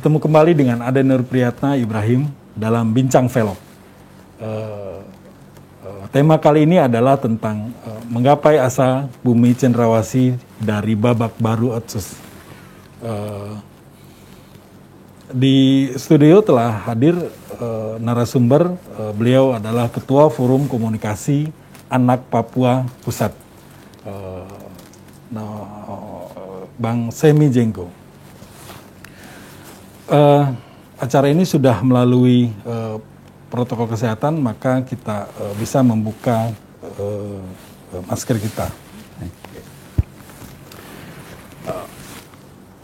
Bertemu kembali dengan Aden Nur Priyatna Ibrahim dalam Bincang Velop. Tema kali ini adalah tentang menggapai asa bumi cendrawasih dari babak baru Otsus. Di studio telah hadir narasumber, beliau adalah Ketua Forum Komunikasi Anak Papua Pusat, Bang Semi Jenggo. Acara ini sudah melalui protokol kesehatan, maka kita bisa membuka masker kita.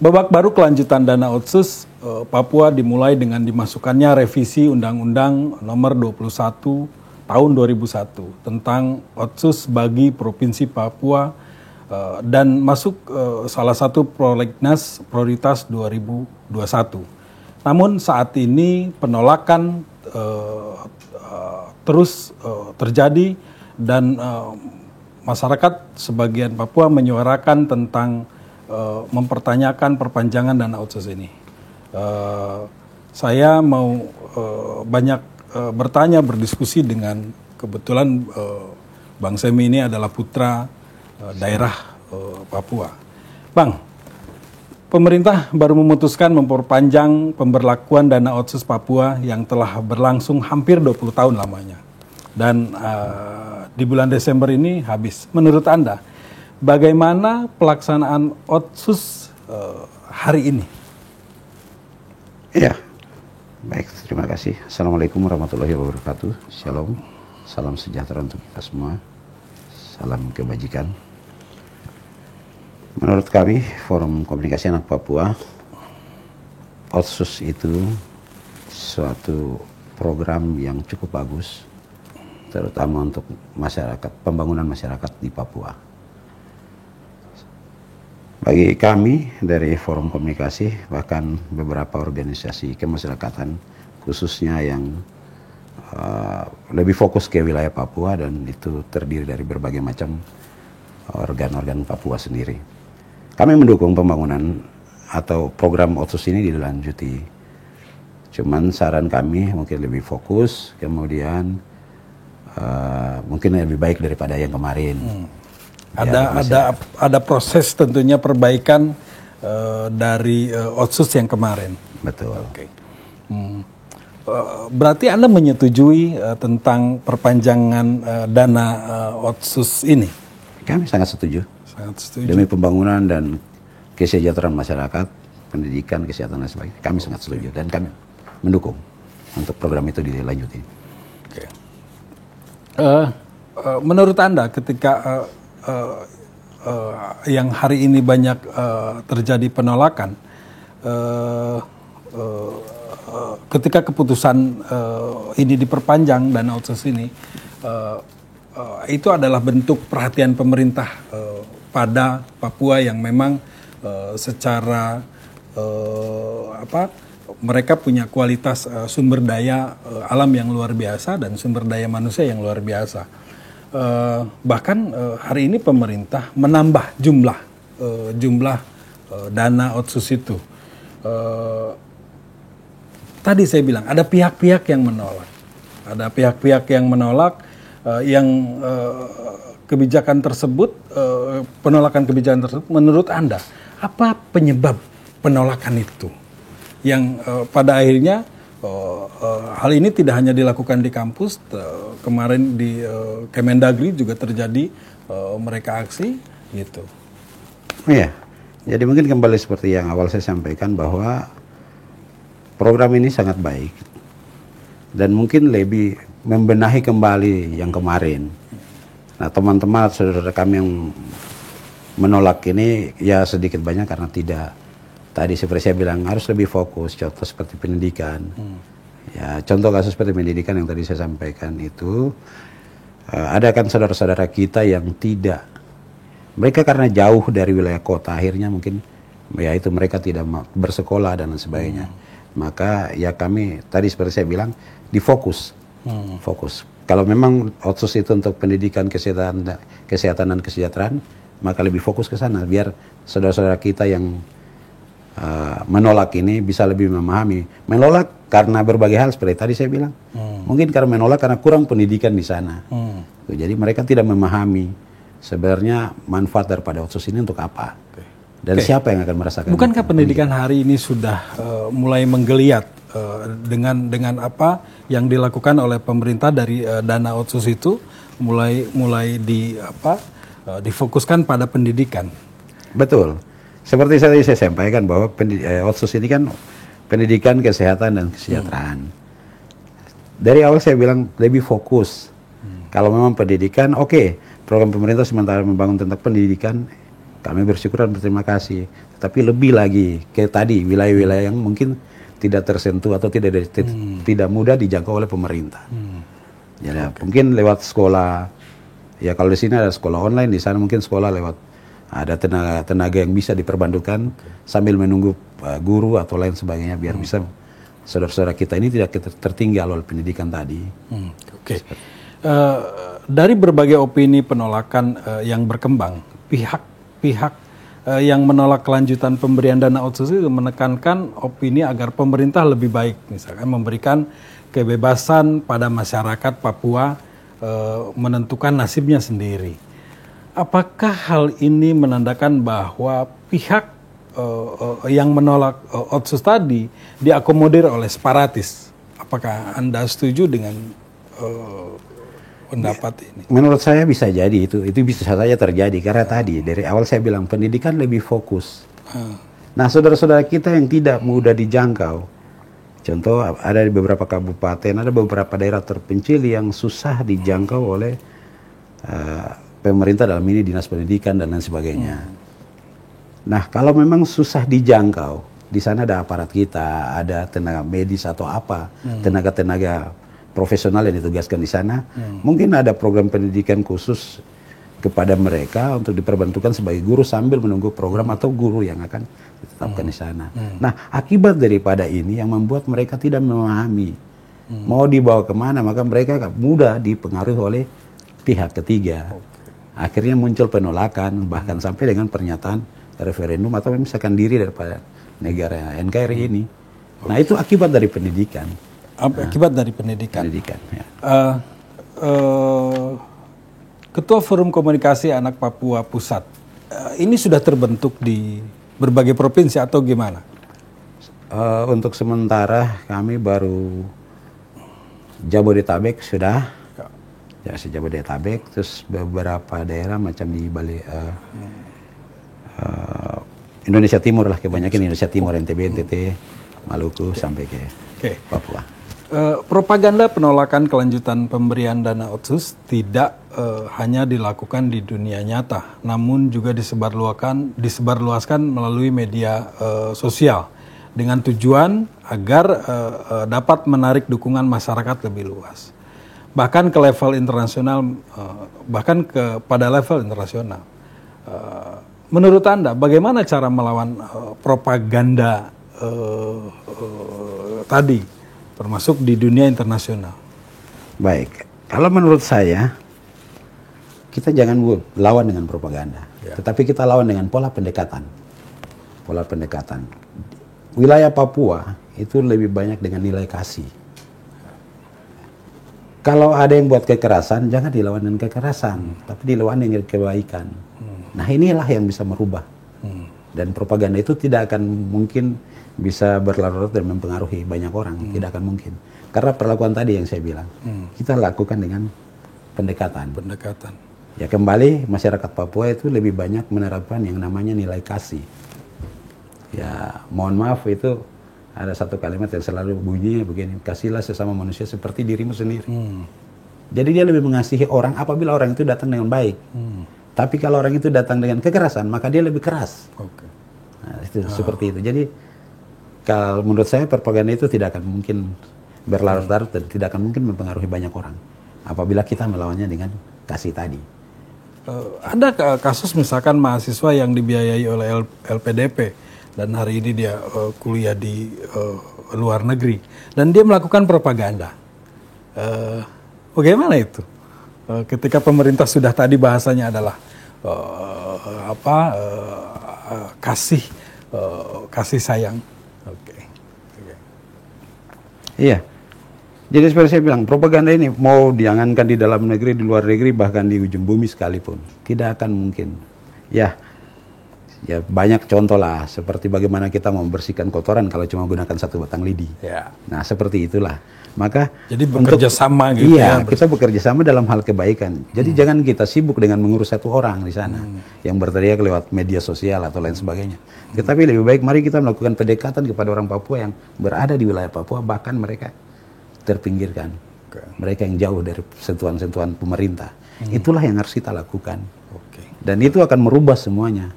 Babak baru kelanjutan dana Otsus Papua dimulai dengan dimasukkannya revisi Undang-Undang Nomor 21 Tahun 2001 tentang Otsus bagi Provinsi Papua dan masuk salah satu prolegnas prioritas 2021. Namun saat ini penolakan terus terjadi dan masyarakat sebagian Papua menyuarakan tentang mempertanyakan perpanjangan dana Otsus ini. Saya mau banyak bertanya, berdiskusi dengan kebetulan Bang Semi ini adalah putra daerah Papua. Bang, pemerintah baru memutuskan memperpanjang pemberlakuan dana Otsus Papua yang telah berlangsung hampir 20 tahun lamanya. Dan di bulan Desember ini habis. Menurut Anda, bagaimana pelaksanaan Otsus hari ini? Ya, baik, terima kasih. Assalamualaikum warahmatullahi wabarakatuh. Shalom, salam sejahtera untuk kita semua. Salam kebajikan. Menurut kami, Forum Komunikasi Anak Papua, Otsus itu suatu program yang cukup bagus, terutama untuk masyarakat, pembangunan masyarakat di Papua. Bagi kami dari Forum Komunikasi, bahkan beberapa organisasi kemasyarakatan, khususnya yang lebih fokus ke wilayah Papua, dan itu terdiri dari berbagai macam organ-organ Papua sendiri. Kami mendukung pembangunan atau program Otsus ini dilanjuti. Cuman saran kami mungkin lebih fokus, kemudian mungkin lebih baik daripada yang kemarin. Ada proses tentunya perbaikan dari Otsus yang kemarin. Betul. Oke. Berarti Anda menyetujui tentang perpanjangan dana Otsus ini? Kami sangat setuju. Sangat setuju. Demi pembangunan dan kesejahteraan masyarakat, pendidikan, kesehatan dan sebagainya, kami sangat setuju dan kami mendukung untuk program itu dilanjuti. Oke. Menurut Anda, ketika yang hari ini banyak terjadi penolakan, ketika keputusan ini diperpanjang dana Otsus ini, itu adalah bentuk perhatian pemerintah pada Papua yang memang secara mereka punya kualitas sumber daya alam yang luar biasa dan sumber daya manusia yang luar biasa. Bahkan hari ini pemerintah menambah jumlah dana Otsus itu. Tadi saya bilang ada pihak-pihak yang menolak, yang kebijakan tersebut, penolakan kebijakan tersebut. Menurut Anda, apa penyebab penolakan itu? Yang pada akhirnya hal ini tidak hanya dilakukan di kampus, kemarin di Kemendagri juga terjadi mereka aksi gitu. Iya, jadi mungkin kembali seperti yang awal saya sampaikan bahwa program ini sangat baik dan mungkin lebih membenahi kembali yang kemarin. Nah, teman-teman saudara kami yang menolak ini ya sedikit banyak karena tidak, tadi seperti saya bilang harus lebih fokus, contoh seperti pendidikan. Ya, contoh kasus seperti pendidikan yang tadi saya sampaikan itu, ada kan saudara-saudara kita yang tidak, mereka karena jauh dari wilayah kota, akhirnya mungkin ya itu mereka tidak bersekolah dan sebagainya. Maka ya kami tadi seperti saya bilang difokus, fokus. Kalau memang Otsus itu untuk pendidikan, kesehatan dan kesejahteraan, maka lebih fokus ke sana biar saudara-saudara kita yang menolak ini bisa lebih memahami. Menolak karena berbagai hal seperti tadi saya bilang. Mungkin karena menolak karena kurang pendidikan di sana. Jadi mereka tidak memahami sebenarnya manfaat daripada otsus ini untuk apa. Dan siapa yang akan merasakan? Bukankah pendidikan hari ini sudah mulai menggeliat dengan apa yang dilakukan oleh pemerintah dari dana otsus itu mulai difokuskan pada pendidikan? Betul. Seperti saya sampaikan bahwa otsus ini kan pendidikan, kesehatan, dan kesejahteraan. Dari awal saya bilang lebih fokus. Kalau memang pendidikan, oke, program pemerintah sementara membangun tentang pendidikan, kami bersyukur dan berterima kasih. Tapi lebih lagi ke tadi wilayah-wilayah yang mungkin tidak tersentuh atau tidak mudah dijangkau oleh pemerintah. Jadi mungkin lewat sekolah. Ya kalau di sini ada sekolah online, di sana mungkin sekolah lewat ada tenaga yang bisa diperbantukan sambil menunggu guru atau lain sebagainya biar bisa saudara-saudara kita ini tidak tertinggal oleh pendidikan tadi. Dari berbagai opini penolakan yang berkembang, pihak yang menolak kelanjutan pemberian dana otsus itu menekankan opini agar pemerintah lebih baik, misalkan memberikan kebebasan pada masyarakat Papua menentukan nasibnya sendiri. Apakah hal ini menandakan bahwa pihak yang menolak otsus tadi diakomodir oleh separatis? Apakah Anda setuju dengan pendapat ini? Menurut saya bisa jadi itu bisa saja terjadi karena tadi dari awal saya bilang pendidikan lebih fokus. Nah, saudara-saudara kita yang tidak mudah dijangkau, contoh ada di beberapa kabupaten, ada beberapa daerah terpencil yang susah dijangkau oleh pemerintah, dalam ini dinas pendidikan dan lain sebagainya. Nah, kalau memang susah dijangkau, di sana ada aparat kita, ada tenaga medis atau apa, tenaga-tenaga profesional yang ditugaskan di sana. Mungkin ada program pendidikan khusus kepada mereka untuk diperbantukan sebagai guru sambil menunggu program atau guru yang akan ditetapkan di sana. Nah, akibat daripada ini yang membuat mereka tidak memahami mau dibawa kemana, maka mereka mudah dipengaruhi oleh pihak ketiga. Akhirnya muncul penolakan, bahkan sampai dengan pernyataan referendum atau misalkan diri daripada negara NKRI ini. Nah, itu akibat dari pendidikan. Akibat dari pendidikan. Ya. Ketua Forum Komunikasi Anak Papua Pusat, ini sudah terbentuk di berbagai provinsi atau gimana? Untuk sementara kami baru Jabodetabek sudah. Ya, Jabodetabek, terus beberapa daerah macam di Bali, Indonesia Timur lah, kebanyakan Indonesia Timur, NTB, NTT, Maluku, sampai ke Papua. Propaganda penolakan kelanjutan pemberian dana otsus tidak hanya dilakukan di dunia nyata, namun juga disebarluaskan melalui media sosial dengan tujuan agar dapat menarik dukungan masyarakat lebih luas. Bahkan ke level internasional, pada level internasional. Menurut Anda, bagaimana cara melawan propaganda tadi, termasuk di dunia internasional? Baik, kalau menurut saya, kita jangan lawan dengan propaganda, tetapi kita lawan dengan pola pendekatan. Pola pendekatan. Wilayah Papua itu lebih banyak dengan nilai kasih. Kalau ada yang buat kekerasan, jangan dilawan dengan kekerasan, tapi dilawan dengan kebaikan. Nah, inilah yang bisa merubah. Dan propaganda itu tidak akan mungkin bisa berlarut dan mempengaruhi banyak orang, tidak akan mungkin. Karena perlakuan tadi yang saya bilang, kita lakukan dengan pendekatan. Ya, kembali masyarakat Papua itu lebih banyak menerapkan yang namanya nilai kasih. Ya, mohon maaf itu ada satu kalimat yang selalu bunyinya begini, kasihlah sesama manusia seperti dirimu sendiri. Jadi dia lebih mengasihi orang apabila orang itu datang dengan baik. Tapi kalau orang itu datang dengan kekerasan, maka dia lebih keras. Nah, itu seperti itu. Jadi kalau menurut saya propaganda itu tidak akan mungkin berlarut-larut dan tidak akan mungkin mempengaruhi banyak orang apabila kita melawannya dengan kasih tadi. Ada kasus misalkan mahasiswa yang dibiayai oleh LPDP dan hari ini dia kuliah di luar negeri dan dia melakukan propaganda. Bagaimana itu? Ketika pemerintah sudah tadi bahasanya adalah kasih kasih sayang. Oke. Iya. Jadi seperti saya bilang, propaganda ini mau diangankan di dalam negeri, di luar negeri, bahkan di ujung bumi sekalipun, tidak akan mungkin. Ya banyak contoh lah, seperti bagaimana kita membersihkan kotoran kalau cuma gunakan satu batang lidi. Ya. Nah seperti itulah. Maka jadi bekerja sama gitu ya. Kita bekerja sama dalam hal kebaikan. Jadi jangan kita sibuk dengan mengurus satu orang di sana yang berteriak lewat media sosial atau lain sebagainya. Tetapi lebih baik mari kita melakukan pendekatan kepada orang Papua yang berada di wilayah Papua, bahkan mereka terpinggirkan. Mereka yang jauh dari sentuhan-sentuhan pemerintah. Itulah yang harus kita lakukan. Dan itu akan merubah semuanya.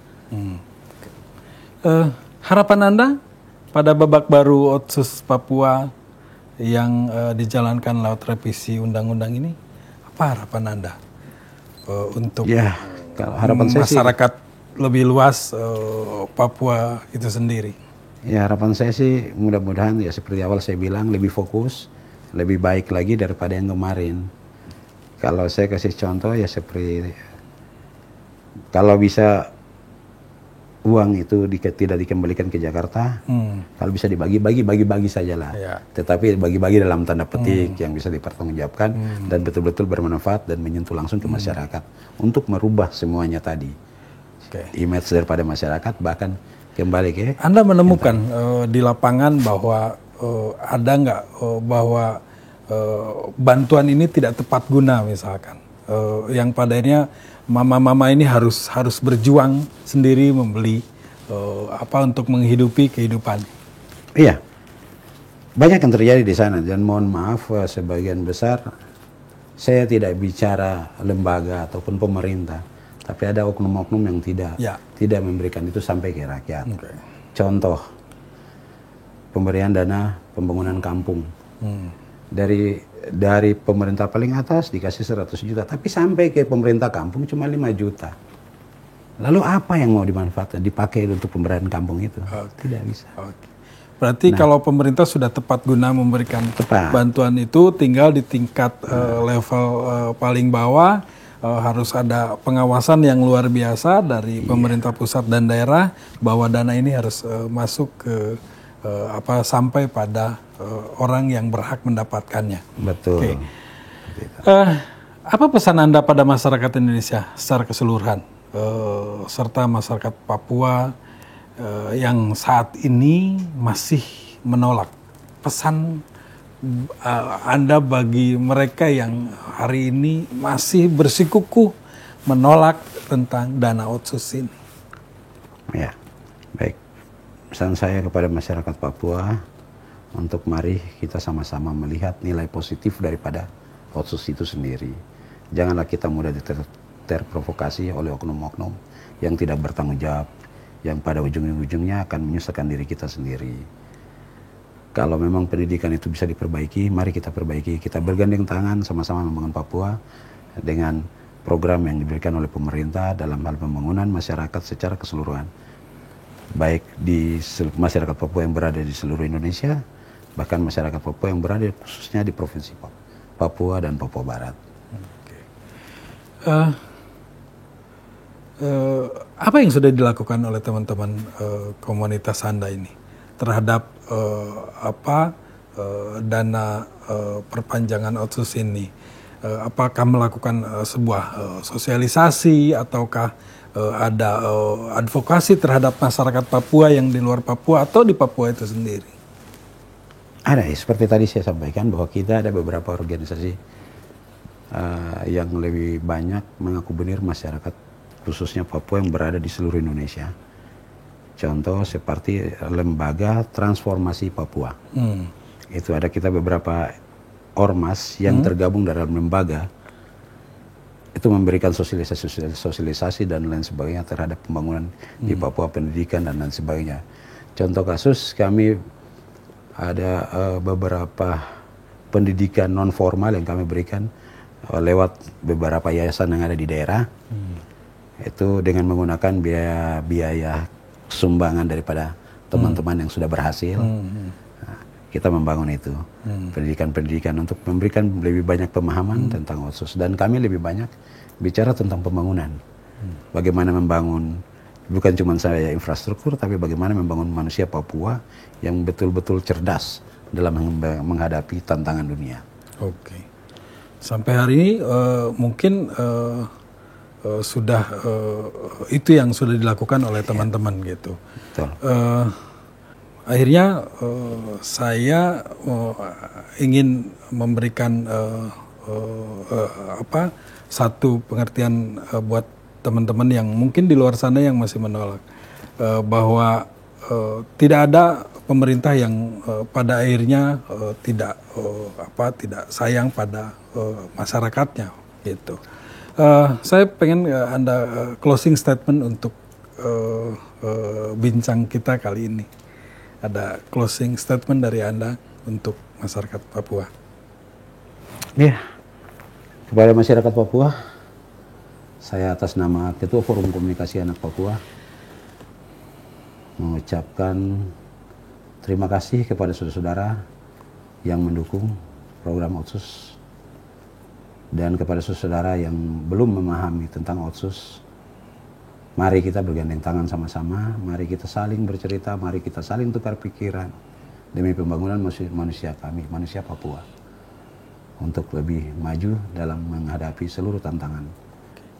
Harapan Anda pada babak baru Otsus Papua yang dijalankan lewat revisi undang-undang ini, apa harapan Anda untuk kalau harapan masyarakat lebih luas Papua itu sendiri? Ya harapan saya sih mudah-mudahan ya seperti awal saya bilang, lebih fokus, lebih baik lagi daripada yang kemarin. Kalau saya kasih contoh ya seperti kalau bisa uang itu tidak dikembalikan ke Jakarta, kalau bisa bagi-bagi sajalah. Ya. Tetapi bagi-bagi dalam tanda petik yang bisa dipertanggungjawabkan dan betul-betul bermanfaat dan menyentuh langsung ke masyarakat untuk merubah semuanya tadi. Image daripada masyarakat bahkan kembali ke. Anda menemukan di lapangan bahwa ada nggak bahwa bantuan ini tidak tepat guna misalkan, yang padanya mama-mama ini harus berjuang sendiri membeli untuk menghidupi kehidupan. Iya, banyak yang terjadi di sana dan mohon maaf sebagian besar saya tidak bicara lembaga ataupun pemerintah, tapi ada oknum-oknum yang tidak memberikan itu sampai ke rakyat. Contoh pemberian dana pembangunan kampung. Dari pemerintah paling atas dikasih 100 juta, tapi sampai ke pemerintah kampung cuma 5 juta. Lalu apa yang mau dimanfaatkan, dipakai untuk pemberdayaan kampung itu? Tidak bisa. Berarti kalau pemerintah sudah tepat guna memberikan bantuan itu, tinggal di tingkat level paling bawah harus ada pengawasan yang luar biasa dari pemerintah pusat dan daerah bahwa dana ini harus masuk ke sampai pada orang yang berhak mendapatkannya. Betul. Apa pesan Anda pada masyarakat Indonesia secara keseluruhan, serta masyarakat Papua yang saat ini masih menolak? Pesan Anda bagi mereka yang hari ini masih bersikukuh menolak tentang dana otsus ini? Ya, baik. Pesan saya kepada masyarakat Papua untuk mari kita sama-sama melihat nilai positif daripada otsus itu sendiri. Janganlah kita mudah terprovokasi oleh oknum-oknum yang tidak bertanggung jawab, yang pada ujung-ujungnya akan menyusahkan diri kita sendiri. Kalau memang pendidikan itu bisa diperbaiki, mari kita perbaiki. Kita bergandeng tangan sama-sama membangun Papua dengan program yang diberikan oleh pemerintah dalam hal pembangunan masyarakat secara keseluruhan. Baik di masyarakat Papua yang berada di seluruh Indonesia, bahkan masyarakat Papua yang berada khususnya di Provinsi Papua dan Papua Barat. Apa yang sudah dilakukan oleh teman-teman komunitas Anda ini terhadap dana perpanjangan otsus ini? Apakah melakukan sebuah sosialisasi ataukah ada advokasi terhadap masyarakat Papua yang di luar Papua atau di Papua itu sendiri? Ada, seperti tadi saya sampaikan bahwa kita ada beberapa organisasi yang lebih banyak mengakomodir masyarakat khususnya Papua yang berada di seluruh Indonesia. Contoh seperti Lembaga Transformasi Papua. Itu ada kita beberapa ormas yang tergabung dalam lembaga itu memberikan sosialisasi dan lain sebagainya terhadap pembangunan di Papua, pendidikan dan lain sebagainya. Contoh kasus kami ada beberapa pendidikan non formal yang kami berikan lewat beberapa yayasan yang ada di daerah. Itu dengan menggunakan biaya sumbangan daripada teman-teman yang sudah berhasil. Kita membangun itu pendidikan-pendidikan untuk memberikan lebih banyak pemahaman tentang otsus, dan kami lebih banyak bicara tentang pembangunan, bagaimana membangun Bukan cuma saya infrastruktur, tapi bagaimana membangun manusia Papua yang betul-betul cerdas dalam menghadapi tantangan dunia. Oke. Sampai hari ini mungkin sudah itu yang sudah dilakukan oleh teman-teman gitu. Betul. Akhirnya saya ingin memberikan satu pengertian buat teman-teman yang mungkin di luar sana yang masih menolak bahwa tidak ada pemerintah yang pada akhirnya tidak sayang pada masyarakatnya gitu. Saya pengen Anda closing statement untuk bincang kita kali ini. Ada closing statement dari Anda untuk masyarakat Papua. Ya, kepada masyarakat Papua, saya atas nama Ketua Forum Komunikasi Anak Papua mengucapkan terima kasih kepada saudara-saudara yang mendukung program Otsus dan kepada saudara yang belum memahami tentang Otsus. Mari kita bergandeng tangan sama-sama, mari kita saling bercerita, mari kita saling tukar pikiran demi pembangunan manusia kami, manusia Papua, untuk lebih maju dalam menghadapi seluruh tantangan,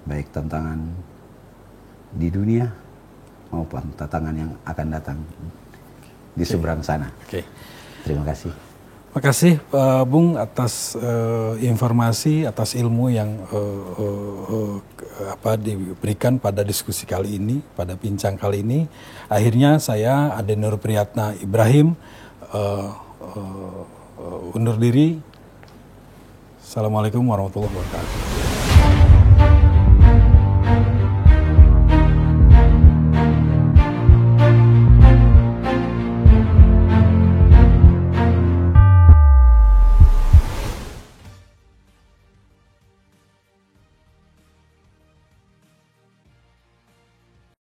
baik tantangan di dunia maupun tantangan yang akan datang di seberang sana. Terima kasih. Terima kasih Bung atas informasi, atas ilmu yang diberikan pada diskusi kali ini, pada bincang kali ini. Akhirnya saya Adenur Priyatna Ibrahim undur diri. Assalamualaikum warahmatullahi wabarakatuh.